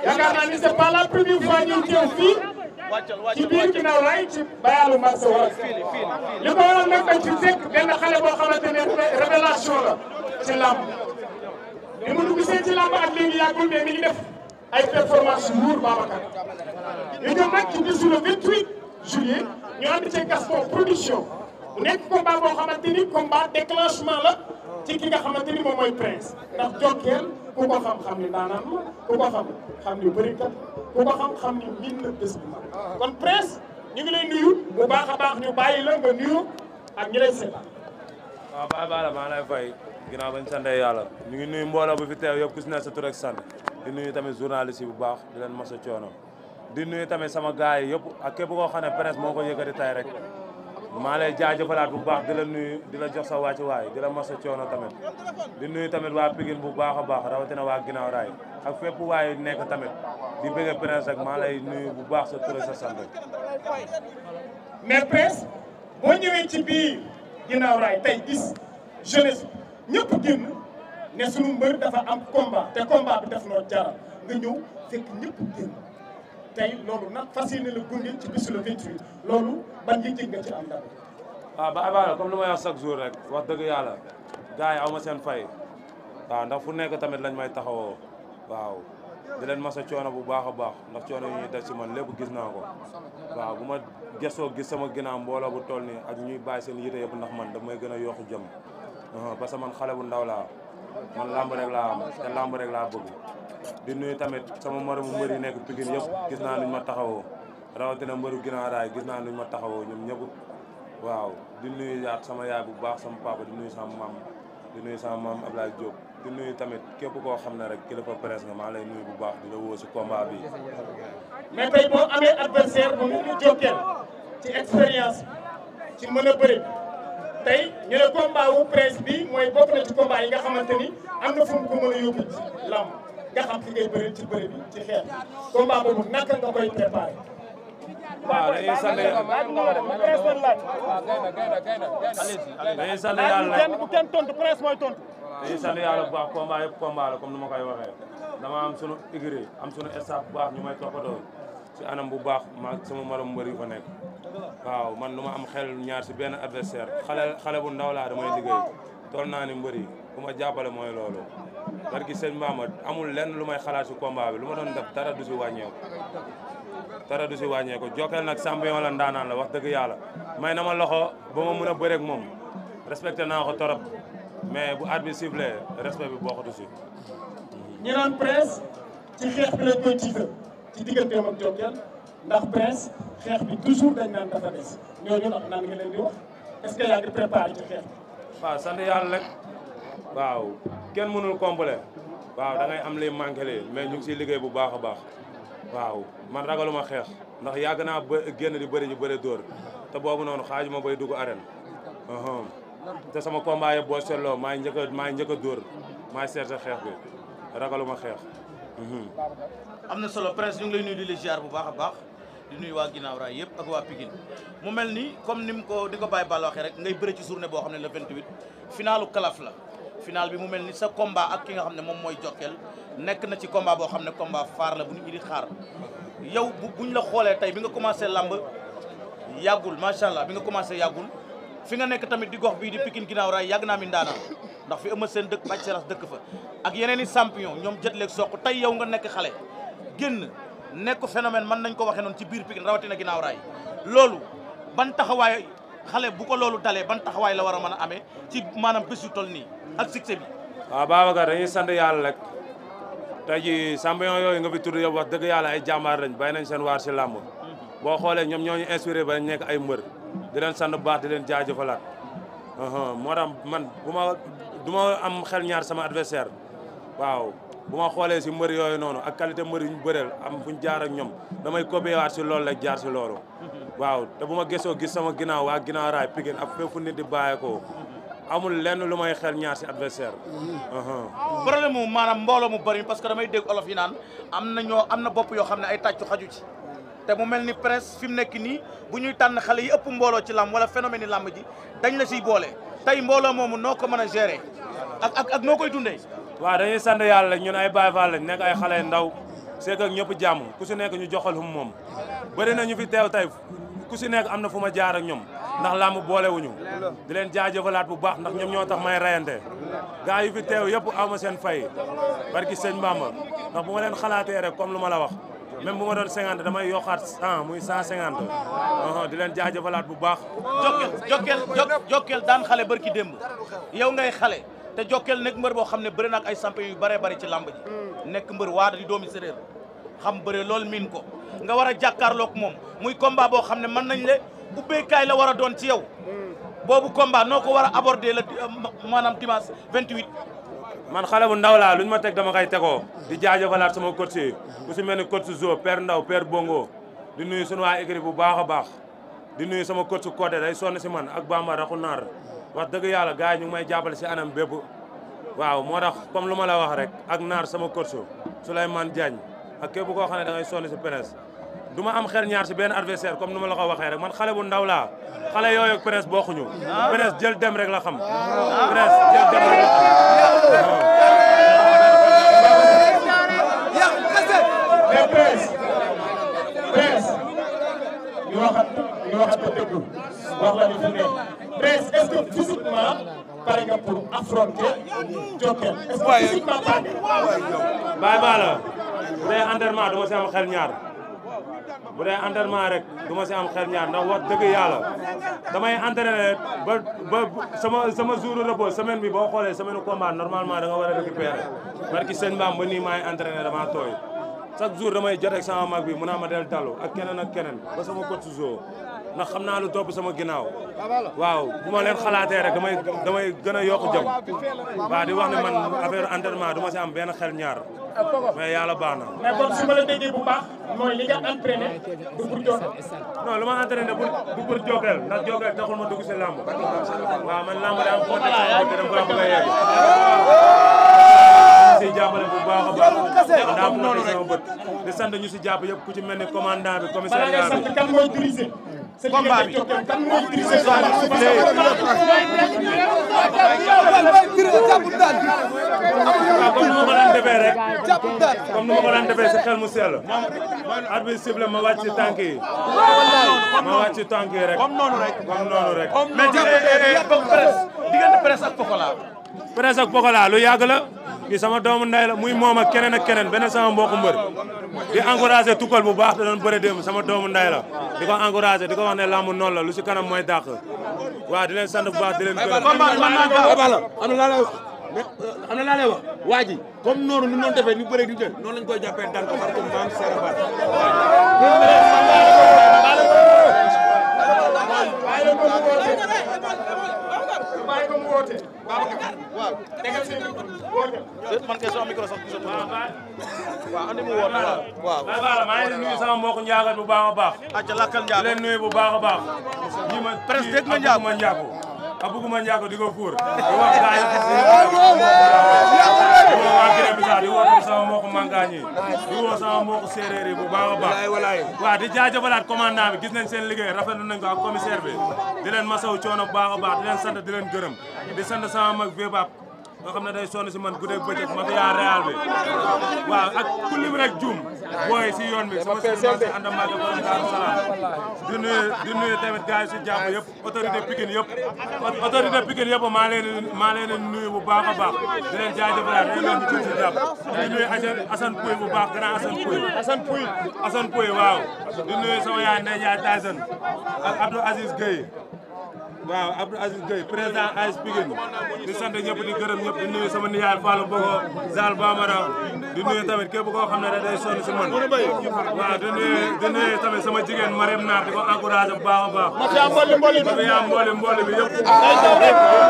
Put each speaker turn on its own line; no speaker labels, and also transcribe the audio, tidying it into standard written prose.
yaakaar naa ni c'est pas la première fois ñu teew fii ci biir ginnaaw raay ci bayalu marché wala li ko waral nag dañ ci fekk benn xale boo xamante ne révélation la ci làmb li mu dugg see ci làmb ak léegi yàggul mais mi ngi def ay performance yu wóor Babacar ñu jëm nag ci bisu le 28 juillet ñu ànd ci Gaston production mu nekk combat boo xamante ni combat déclenchement la ci ki nga xamante ni moom mooy Prince ndax Jokkel ku ko xam-xam ni daanaan la ku ko xam ni bërikat ku ko xam ni miin na bés bi kon Prince ñu ngi lay nuyu bu baax a baax ñu bàyyi la nga nuyu ak ñi lay seetaan.
waaw Baye Balla maa lay fay ginnaaw bañ sant yàlla ñu ngi nuyu mbooloo bu fi teew yëpp ku si ne sa tur ak sant di nuyu tamit journaliste yi bu baax di leen mos a coono di nuyu tamit sama gars yi yëpp ak képp koo xam ne Prince moo ko yëkkati tay rek maa lay jaajëfalaat bu baax di la nuyu di la jox sa wàcc waay di la mos a coono tamit di nuyu tamit waa Pikine bu baax a baax rawatina waa ginnaaw raay ak fépp waay nekk tamit di bëgg Prince rek maa lay nuyu bu baax sa tur ak sa sant.
mais Prince boo ñëwee ci biir ginnaaw raay tey gis jeunesse ñëpp génn ne sunu mbër dafa am combat te combat bi def noo jaral nga ñëw fekk ñëpp génn tey loolu nag fas yéene la gunge ci bisu le 28 loolu ban yëg-yëg nga ci am dara.
waaw Baye Balla comme lu may wax chaque jour rek wax dëgg yàlla gars yi aw ma seen fay waaw ndax fu nekk tamit lañ may taxawoo waaw di leen masa coono bu baax a baax ndax coono yi ñuy def ci man lépp gis naa ko waaw bu ma gëstoo gis sama ginnaaw mbooloo bu toll nii ak ñuy bàyyi seen yite yëpp ndax man daf may gën a yokku jëm parce que man xale bu ndaw laa man lamb rek laa am te lamb rek laa bëgg di nuyu tamit sama moromu mbër yi nekk Pikine yëpp gis naa nuñ ma taxawoo rawatina mbëru ginnaaw raay gis naa nuñ ma taxawoo ñoom ñëpp waaw di nuyu yaat sama yaay bu baax sama papa di nuyu sama maam Ablaye Diop di nuyu tamit képp koo xam ne rek kilifa Prince nga maa lay nuyu bu baax di la woo si combat bi.
mais tey boo amee adversaire bu mu Jokkel ci expérience ci mën a bëri tey ñu ne combat wu Prince bi mooy bokk na ci combat yi nga xamante ni am na fu mu ko mën a yóbbu ci lamb nga xam ki ngay bëri ci bëri bi ci xeex combat boobu naka nga koy préparé.
waaw dañuy sant yàlla rek
bu kenn tontu Prince mooy tontu.
dañuy sant yàlla bu baax combat yëpp combat la comme ni ma koy waxee dama am sunu écurie am sunu staff bu baax ñu may toppatoo si anam bu baax ma sama morom mbër yu fa nekk waaw man lu ma am xel ñaar si benn adversaire xale bu ndaw laa damay liggéey toll naa ni mbër yi ku ma jàppale mooy loolu barki sëñ Bamba amul lenn lu may xalaat si combat bi lu ma doon def dara du si wàññeeku Jokkel nag champion la ndaanaan la wax dëgg yàlla may na ma loxo ba ma mën a bëreeg moom respecté naa ko torop mais bu arbitre sifflé respect bi bokkatu si.
ñi naan Prince ci xeex bi lañ koy tiital ci digganteem ak Jokkel ndax Prince xeex bi toujours dañ naan dafa des ñooñu ndax naan nga leen di wax est-ce que yaa ngi préparé ci xeex bi.
waaw sant yàlla rek waaw kenn mënul complet waaw da ngay am li manqué li mais ñu ngi siy liggéey bu baax a baax waaw man ragaluma xeex ndax yàgg naa génn di bëri ñu bëri dóor te boobu noonu xaajuma bay dugg arène te sama combat yëpp boo seetloo maay njëkk a dóor maay seet xeex bi ragaluma xeex.
am na solo Prince ñu ngi lay nuyu di la ziar bu baax a baax di nuyu waa ginnaaw raay yëpp ak waa Pikine mu mel ni comme ni ko Baye Balla waxee rek ngay bëre ci journée boo xam ne le 28 finalu kalaf la final bi mu mel ni sa combat ak ki nga xam ne moom mooy Jokkel nekk na ci combat boo xam ne combat phare la bu nit ñi di xaar yow buñ la xoolee tey bi nga commencé lamb yàggul macha allah bi nga commencé yàggul fi nga nekk tamit di gox bii di Pikine ginnaaw raay yàgg naa mi ndaanaan ndax fi ëmma seen dëkk bàcc seras dëkk fa ak yeneen i champion ñoom jët leeg soq tey yow nga nekk xale génn nekk phénomène mën nañ ko waxee noonu ci biir Pikine rawatina ginnaaw raay loolu ban taxawaay xale bu ko loolu dalee ban taxawaay la war a mën a amee ci maanaam bés yu toll nii ak succès bi.
waaw Babacar dañuy sant yàlla rek tey ji champion yooyu nga fi tudd yow wax dëgg yàlla ay jàmbaar lañ bàyyi nañ seen waar si làmb boo xoolee ñoom ñoo ñu inspiré ba nekk ay mbër di leen sant bu baax di leen jaajëfalaat moo tax man du ma am xel ñaar sama adversaire waaw bu ma xoolee si mbër yooyu noonu ak qualité mbër yu ñu bëreel am fu ñu jaar ak ñoom damay copier si loolu rek jaar si loolu waaw te bu ma gëstoo gis sama ginnaaw waa ginnaaw raay Pikine ak fépp fu nit di bàyyeekoo amul lenn lu may xel ñaar si adversaire
problème mu maanaam mbooloo mu bëri parce que damay dégg olof yi naan am na bopp yoo xam ne ay tàccu xaju ci te mu mel ni Prince fi mu nekk nii bu ñuy tànn xale yi ëpp mbooloo ci làmb wala phénomène yi làmb ji dañ la siy boole tey mbooloo moomu noo ko mën a gérer ak noo koy dundee.
waaw dañuy sant yàlla ñun ay Baye Fall lañ nekk ay xale ndaw seeg ak ñëpp jàmm ku si nekk ñu joxal moom bëri na ñu fi teew tey ku si nekk am na fu ma jaar ak ñoom ndax làmb boolewuñu di leen jaajëfalaat bu baax ndax ñoom ñoo tax may rayante gaa yu fi teew yëpp ama seen fay barki sëñ Bamba ndax bu ma leen xalaatee rek comme lu ma la wax même bu ma doon 50 damay yokkaat 100 muy 150 di leen jaajëfalaat bu baax.
Jokkel daan xale barki démb yow ngay xale te Jokkel nekk mbër boo xam ne bëri na ak ay sampe yu bëree bëri ci lamb ji nekk mbër waada di doomi séréer xam bëre loolu miin ko nga war a jàkkaarloog moom muy combat boo xam ne mën nañ le ubbeekaay la war a doon ci yow boobu combat noo ko war a aborder la maanaam dimanche 28.
man xale bu ndaw laa luñ ma teg dama koy tegoo di jaajëfalaat sama coach yi ku si mel ni coach Zo père Ndaw père Bongo di nuyu sunu waa écurie bu baax a baax di nuyu sama coach Codé day sonn si man ak Bamba raxu naar wax dëgg yàlla gars yi ñu ngi may jàppale si anam bépp waaw moo tax comme lu ma la wax rek ak naar sama coach Souleymane Diagne ak képp koo xam ne da ngay sonn si presse du ma am xel ñaar si benn adversaire comme nu ma la ko waxee rek man xale bu ndaw laa xale yooyu ak presse bokkuñu presse jël dem rek la xam presse jël dem rek la xam
mais presse ñu waxat dëgg wax la ni fi ne presse est-ce que physiquement pare nga pour affronter Jokkel est-ce que physiquement pare nga
bàyyi baa la bu dee entraînement du ma si am xel ñaar bu dee entraînement rek du ma si am xel ñaar ndax wax dëgg yàlla damay entraîner ba sama jour repos semaine bi boo xoolee semaine combat normalement da nga war a récupérer barki sëñ Bam ba nii maay entraîner dama tooy chaque jour damay jot ak sama mag bi mu naa ma del talu ak keneen ba sama coach Zo ndax xam naa lu topp sama ginnaaw waaw bu ma leen xalaatee rek damay gën a yokk jëm waaw di wax ne man affaire entraînement du ma si am benn xel ñaar mais yàlla baax na.
mais kon su ma la déggee bu baax mooy li nga entraîné du pour Jokkel.
non lu ma entraîné du pour Jokkel ndax Jokkel taxul ma dugg si làmb waaw man làmb daa am foo teg sama bët dama ko bëgg a yegg si jàppale bu baax a baax daa am foo teg sama bët di sant ñu si jàpp yëpp ku ci mel ni commandant bi commissariat bi
kan mooy diriger
combat bi
kan mooy diriger
comme ni ma ko daan defee rek comme ni ma ko daan defee si xel mu sell arbitre siffle ma wàcc si tànk yi rek
comme noonu rek
mais
diggante presse ak Pokola
presse ak Pokola lu yàgg la kii sama doomu ndey la muy moom ak keneen beneen sama mbokku mbër di encouragé tukkal bu baax da doon bëre démb sama doomu ndey la di ko encouragé di ko wax ne lamb noonu la lu si kanam mooy dàq waaw di leen sant bu baax di leen gërëm
am na laa lay wax waa ji comme noonu lu ñu doon defee ni bëre di jël noonu lañ koy jàppee daan ko parce que maam Serap Ba.
bàyyi ko mu woote waaw tegal seen
man kay sama micro sax gisatu waaw andi mu woote waaw
maa ngi leen nuyu sama mbokku njaagat bu baax a baax
acca lakkal njaago
di leen nuyu bu baax a baax ñi ma
presse dégg nga njaago
abuguma njaago di ko fuur di wax gaa yi di woo waa Guinée Bissau di woo sama mbokku mankaan yi di woo sama mbokku séeréer yi bu baax a baax waaw di jaajëfalaat commandant bi gis nañ seen liggéey rafetlu nañ ko ak commissaire bi di leen masaw coono bu baax a baax di leen sant di leen gërëm di sant sama mag Vébap nga xam ne day sonn si man guddeeg bëccëg ma fiyaa réal bi waaw ak ku lim rek juum booy si yoon bi sama sëriñ si ànd Mbacke borom Daaru Salaam di nuyu tamit gars yi si jàpp yëpp autorité Pikine yëpp maa leen di nuyu bu baax a baax di leen jaajëfalaat di leen ci si jàpp di nuyu Assane Pouye bu baax grand Assane Pouye waaw di nuyu sama yaay Ndeye Ndiaye Tyson ak Abdou Aziz Gueye waaw Abdou Aziz Gueye président AS Pikine di sant ñëpp di gërëm ñëpp di nuyu sama nijaay Fallou Bogo Zal Bamara di nuyu tamit képp koo xam ne day sonn si man waaw di nuyu tamit sama jigéen Marème Naar di ko encouragé bu baax a baax. ma fi yaa mbooli bi yëpp.